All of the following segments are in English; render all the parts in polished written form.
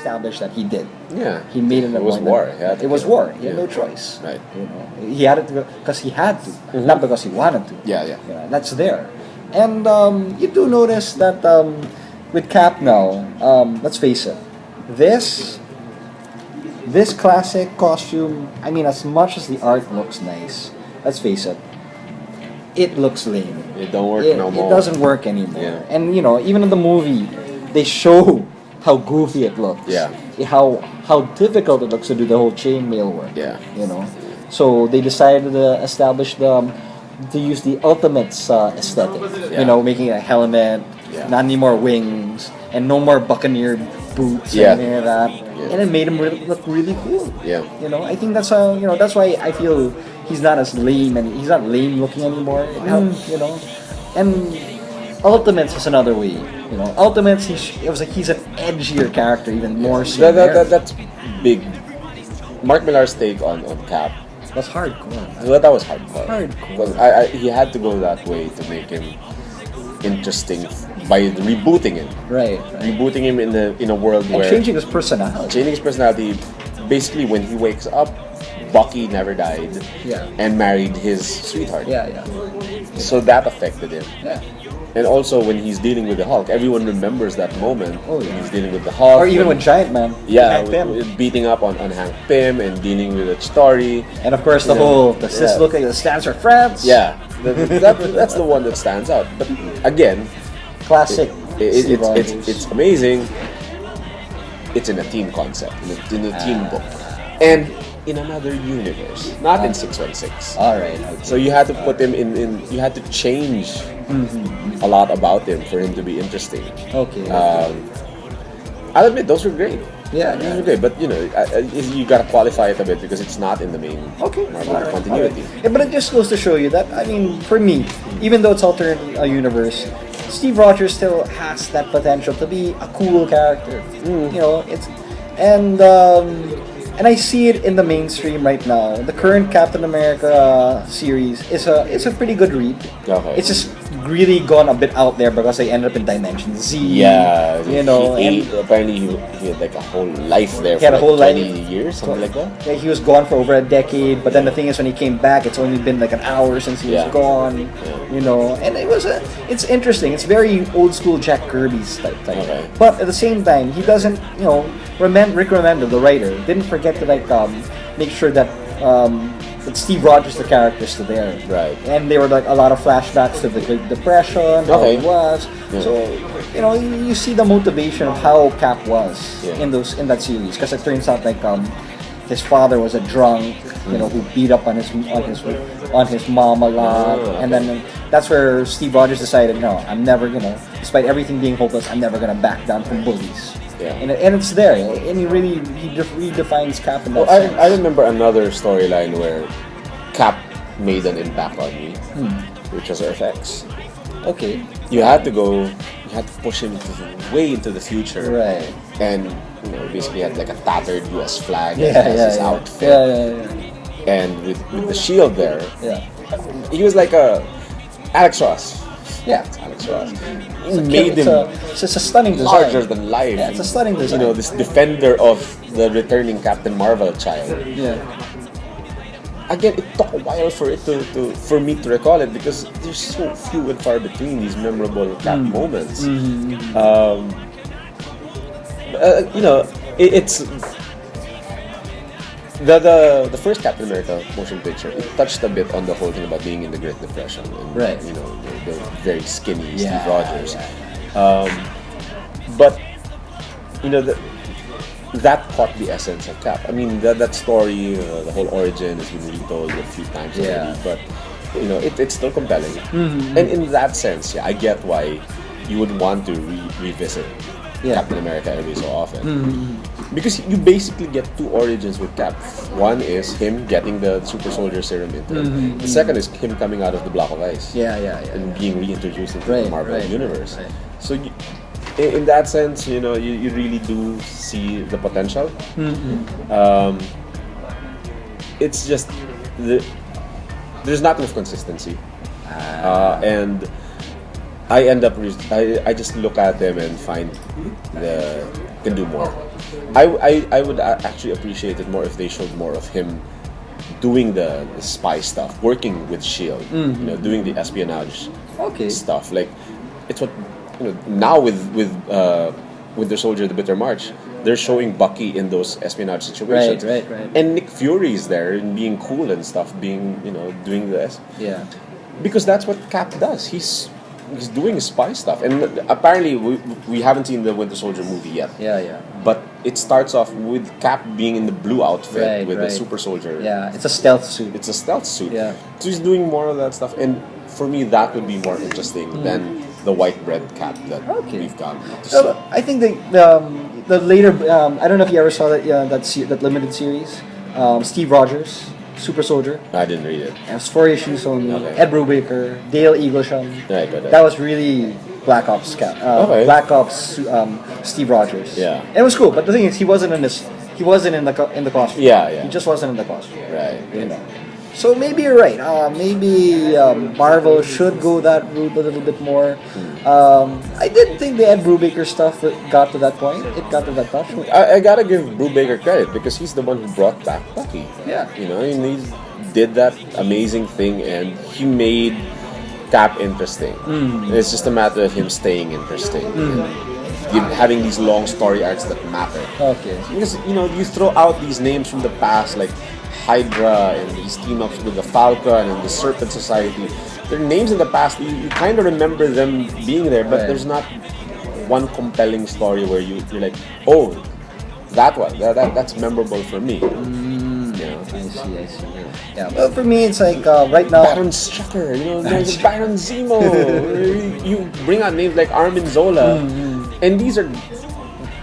established that he did. Yeah. He made an It was appointment. war. It was war. He had no choice. Right. You know, he had it because he had to, not because he wanted to. Yeah, yeah. That's there, and you do notice that with Cap now. Let's face it, this classic costume. I mean, as much as the art looks nice, let's face it, it looks lame. It don't work no more. It doesn't work anymore. Yeah. And you know, even in the movie, they show how goofy it looks. Yeah. How difficult it looks to do the whole chainmail work. Yeah. You know, so they decided to establish to use the Ultimates aesthetic. Yeah. You know, making a helmet, Yeah. not any more wings, and no more Buccaneer boots Yeah. and any of that. Yeah. And it made him look really cool. Yeah. You know, I think that's that's why I feel he's not as lame and he's not lame looking anymore. It helps, you know, and Ultimates is another way. You know, Ultimates he's an edgier character, even more so. That's big. Mark Millar's take on Cap. That's hardcore. Well, that was hardcore. Hardcore. Well, he had to go that way to make him interesting by rebooting him. Right. Rebooting him in a world And where changing his personality. changing his personality. Basically, when he wakes up, Bucky never died. Yeah. And married his sweetheart. Yeah. So that affected him. Yeah. And also when he's dealing with the Hulk, everyone remembers that moment. Oh, yeah. He's dealing with the Hulk. Or even with Giant Man. yeah, Hank Pym. with beating up on Hank Pym and dealing with a story. And of course, the Yeah. whole the sis Yeah. look like the stands for France. Yeah, that's the one that stands out. But again, Classic. Steve Rogers. it's amazing. It's in a team concept, in a team book, and in another universe, not in 616. All right. So you had to put him in. You had to change a lot about him for him to be interesting. Okay. I'll admit those were great. Yeah, Those were great, but you know, you gotta qualify it a bit because it's not in the main Okay. Marvel alright, continuity. alright. Yeah, but it just goes to show you that, I mean, for me, even though it's alternate universe, Steve Rogers still has that potential to be a cool character. You know, and I see it in the mainstream right now. The current Captain America series is a pretty good read. Okay. It's just really gone a bit out there because they ended up in Dimension Z. Yeah, you know, apparently he had like a whole life there He for had a like whole 20 life. years, something like that. Yeah, he was gone for over a decade, but then the thing is, when he came back, it's only been like an hour since he Yeah. was gone. You know, and it's interesting. It's very old school Jack Kirby's type. Okay. But at the same time, he doesn't, Rick Remender, the writer, didn't forget to make sure that that Steve Rogers, the character, is still there. Right. And there were like a lot of flashbacks to the Great Depression, how Okay. it was. Yeah. So you see the motivation of how Cap was Yeah. in that series, because it turns out like his father was a drunk, who beat up on his mom a lot, Oh, and then that's where Steve Rogers decided, no, I'm never despite everything being hopeless, I'm never gonna back down from bullies. Yeah. And it's there, and he redefines Cap in that Well, sense. I remember another storyline where Cap made an impact on me, which was Earth X. Okay. You had to push him way into the future, Right. and basically had like a tattered U.S. flag Yeah, as his yeah. outfit, Yeah. and with the shield there, Yeah. he was like a Alex Ross. Yeah. Alex Ross. It's Made him it's a stunning design. larger than life. Yeah, it's a stunning design. This defender of the returning Captain Marvel child. Yeah. Again, it took a while for for me to recall it because there's so few and far between these memorable Cap moments. It's the first Captain America motion picture. It touched a bit on the whole thing about being in the Great Depression and Right. the very skinny Yeah, Steve Rogers. But that caught the essence of Cap. I mean, that story, the whole origin has been retold a few times Yeah. already, but it's still compelling. And in that sense, I get why you would want to revisit Captain America every so often. Because you basically get two origins with Cap. One is him getting the super soldier serum into him. The second is him coming out of the block of ice. Yeah. And being reintroduced into Right, the Marvel right, universe. right. So in that sense, you really do see the potential. It's just there's not enough consistency, and I end up I just look at them and find can do more. I would actually appreciate it more if they showed more of him doing the spy stuff, working with Shield, doing the espionage stuff. Like it's what now with Winter Soldier: The Bitter March, they're showing Bucky in those espionage situations. Right. And Nick Fury's there and being cool and stuff, being doing this. Yeah. Because that's what Cap does. He's doing spy stuff, and apparently we haven't seen the Winter Soldier movie yet. Yeah. But it starts off with Cap being in the blue outfit with the Super Soldier. Yeah, it's a stealth suit. It's a stealth suit. Yeah. So he's doing more of that stuff, and for me, that would be more interesting than the white bread Cap that we've got. I think the later I don't know if you ever saw that limited series, Steve Rogers, Super Soldier. I didn't read it. It was 4 issues only. Okay. Ed Brubaker, Dale Eaglesham. Right. That was really Black Ops Black Ops Steve Rogers. Yeah. And it was cool, but the thing is, he wasn't in the costume. Yeah. He just wasn't in the costume. Right. So maybe you're right. Maybe Marvel should go that route a little bit more. I did think the Ed Brubaker stuff got to that point. It got to that touch. I gotta give Brubaker credit because he's the one who brought back Bucky. Yeah. And he did that amazing thing, and he made Cap interesting. It's just a matter of him staying interesting. Having these long story arcs that matter. Okay. Because you throw out these names from the past like Hydra and these team-ups with the Falcon and the Serpent Society. They're names in the past. You kind of remember them being there, but there's not one compelling story where you're like, oh, that one. That's memorable for me. I see. Yeah. Well, for me, it's like right now. Baron Strucker, there's Baron Zemo. You bring out names like Armin Zola, and these are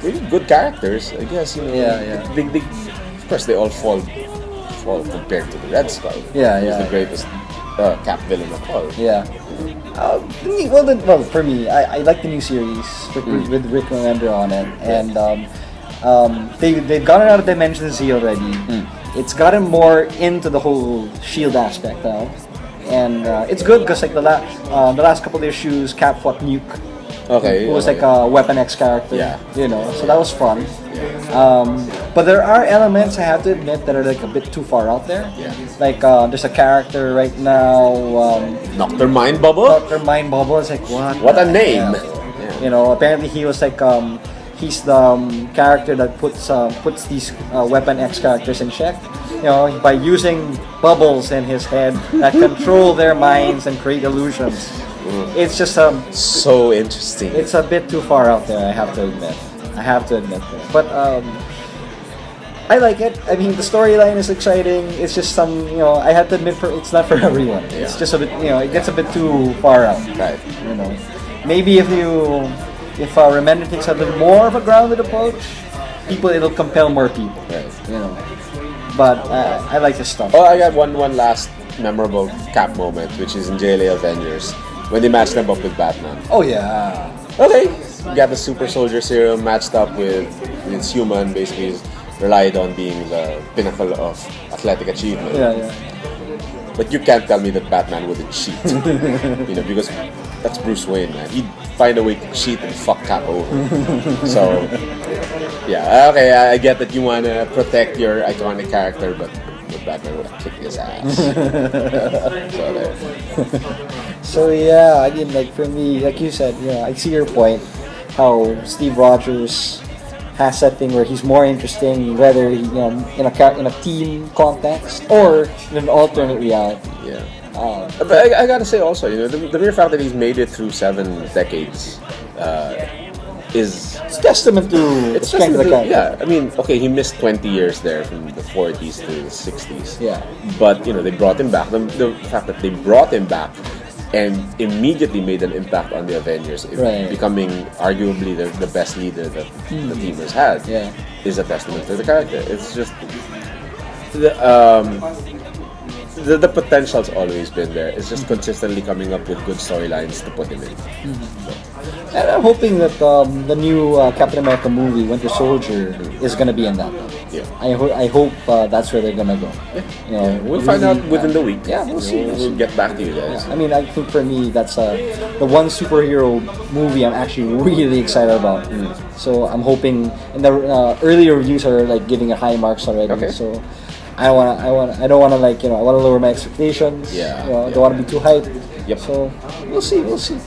really good characters, I guess. Yeah. They, of course, they all fall compared to the Red Skull. Yeah. Who's the greatest Cap villain of all. Yeah. For me, I like the new series with Rick Remender on it, and they've gotten out of Dimension Z already. It's gotten more into the whole Shield aspect now, and it's good because like the last couple of issues, Cap fought Nuke. Okay. Who was like a Weapon X character. Yeah. So that was fun. But there are elements, I have to admit, that are like a bit too far out there. Yeah. Like there's a character right now, Dr. Mind Bubble? Dr. Mind Bubble. It's like, what a name! Yeah. Apparently he was like he's the character that puts these Weapon X characters in check. By using bubbles in his head that control their minds and create illusions. It's just so interesting. It's a bit too far out there, I have to admit. That. But I like it. I mean, the storyline is exciting. It's just I have to admit, it's not for everyone. Yeah. It's just a bit, it gets a bit too far out. Right. Maybe if Remender takes a little more of a grounded approach, it'll compel more people. Right. But I like this stuff. Oh, I got one last memorable Cap moment, which is in JLA Avengers when they matched them up with Batman. Oh yeah. Okay. You got the Super Soldier serum matched up with Human, basically is relied on being the pinnacle of athletic achievement. Yeah. But you can't tell me that Batman wouldn't cheat. Because that's Bruce Wayne, man. He'd find a way to cheat and fuck Cap over. So, yeah, okay, I get that you want to protect your iconic character, but Batman would have kicked his ass. So yeah, I mean, like for me, like you said, I see your point. How Steve Rogers has that thing where he's more interesting, whether in a team context or in an alternate reality. Yeah. But I gotta say also, the mere fact that he's made it through 7 decades is it's testament to the strength of the character. Yeah, I mean, okay, he missed 20 years there from the 40s to the 60s. Yeah. But they brought him back. The fact that they brought him back and immediately made an impact on the Avengers, becoming arguably the best leader that the team has had, is a testament to the character. It's just the potential's always been there. It's just consistently coming up with good storylines to put him in. And I'm hoping that the new Captain America movie, Winter Soldier, is going to be in that. Yeah. I hope that's where they're gonna go. You know, We'll find out within the week. Yeah, we'll see. We'll get back to you guys. I mean, I think for me, that's the one superhero movie I'm actually really excited about. So I'm hoping, and the early reviews are like giving it high marks already. Okay. So I don't wanna like I wanna lower my expectations. Yeah, I don't wanna be too hyped. Yep. So we'll see.